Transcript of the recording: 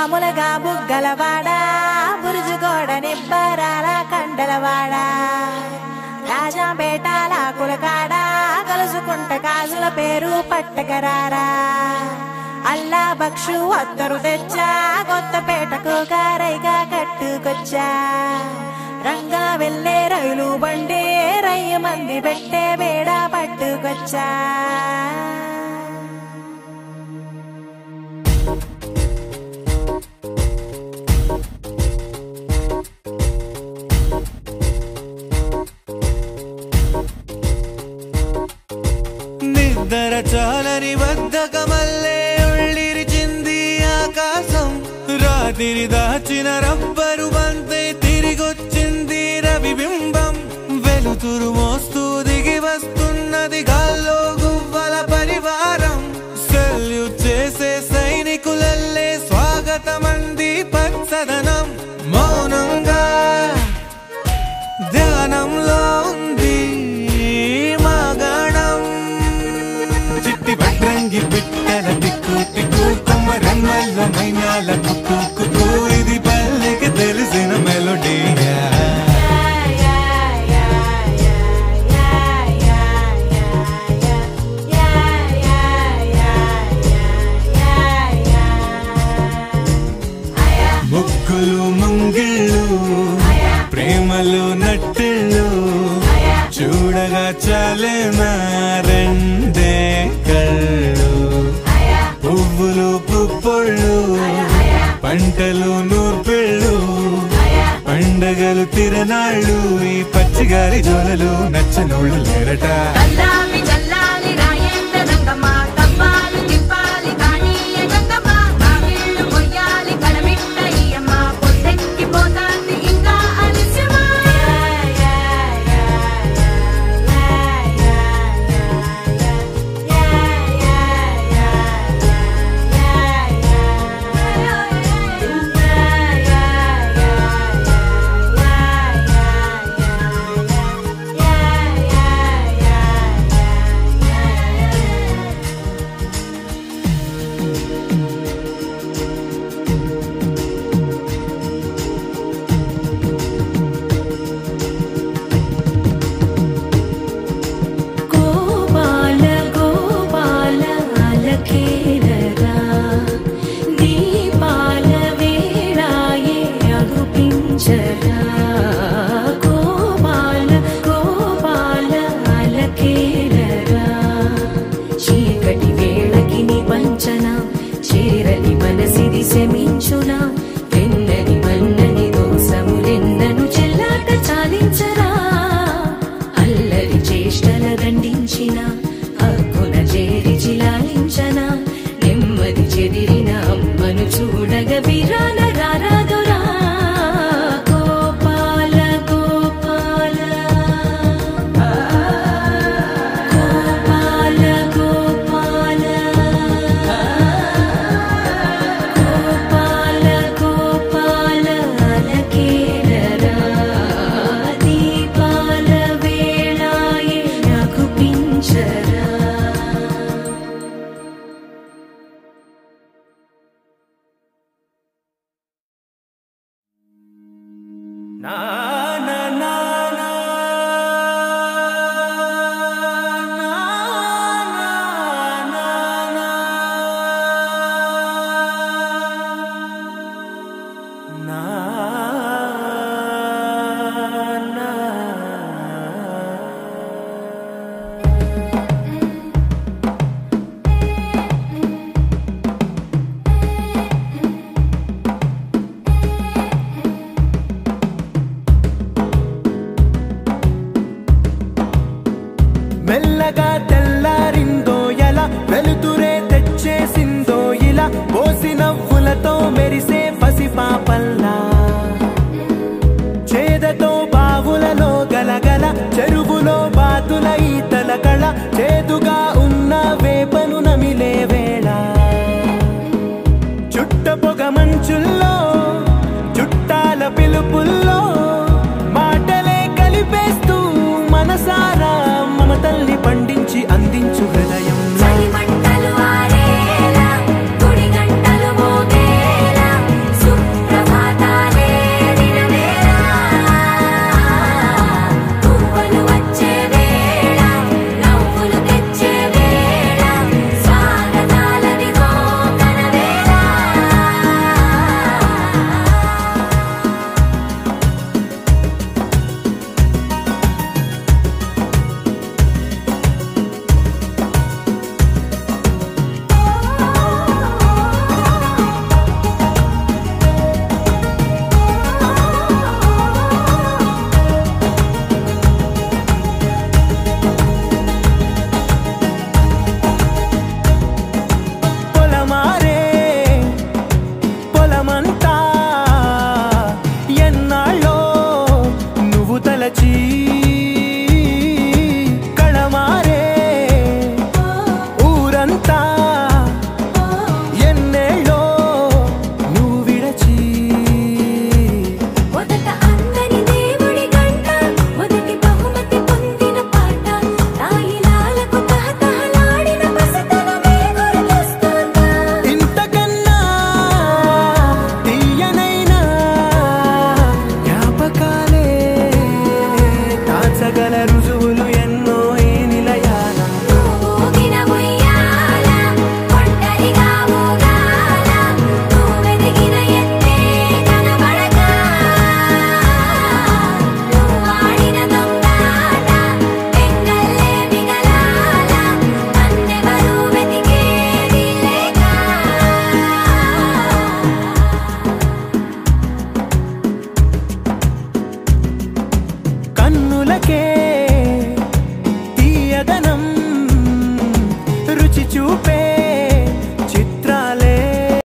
మామూలుగా బుగ్గలవాడా బురుజుగోడ నిబ్బరాల కండలవాడా రాజాపేటాల కులకాడా కలుసుకుంట కాజుల పేరు పట్టకరారా అల్లా బక్షు అత్తరు తెచ్చా కొత్తపేటకు కారైగా కట్టుకొచ్చా రంగా వెళ్ళే రైలు బండి రయ్య మంది పెట్టే బేడ పట్టుకొచ్చా నిద్ర చాలని బద్ధకమల్లే ఉళ్ళిరిచింది ఆకాశం రాత్రి దాచిన రబ్బరు బంతే తిరిగొచ్చింది రవిబింబం వెలుతురు మోస్తూ దిగి వస్తున్నది గాల్లో గువ్వల పరివారం సెల్యూట్ చేసే సైనికులల్లే స్వాగతమంది పచ్చదనం మౌనంగా ధ్యానంలో ఉంది మాగాణం చిట్టి భద్రంగి పిట్టల టిక్కు టిక్కు కొమ్మ రంగల్ల మైనాల కుక్కు కుక్కు ఇది పల్లెకి తెలిసిన మెలోడీ ముగ్గులు ముంగిళ్ళు ప్రేమలు నట్టిళ్ళు చూడగా చాలేనా రెండే కళ్ళు పువ్వులు పుప్పొళ్ళు పంటలు నూర్పిళ్ళు పండగలు తిరనాళ్ళు ఈ పచ్చిగారి జోలలు నచ్చనోళ్ళు లేరట మెల్లగా తెల్లారిందో ఎలా వెలుతురే తెచ్చేసిందో ఇలా పోసి నవ్వులతో మెరిసే పసిపాపల్లా చేదతో బావులలో గలగల చెరువులో బాతుల ఈతల కళ చేదుగా ఉన్న వేపను నమిలే వేళ చుట్ట పొగ మంచుల్లో చుట్టాల పిలుపుల్లో మాటలే కలిపేస్తూ మనసారా మమతల్ని పండించి అందించు హృదయం మంటలు ఆరేలా గుడి గంటలు మోగేలా చూపే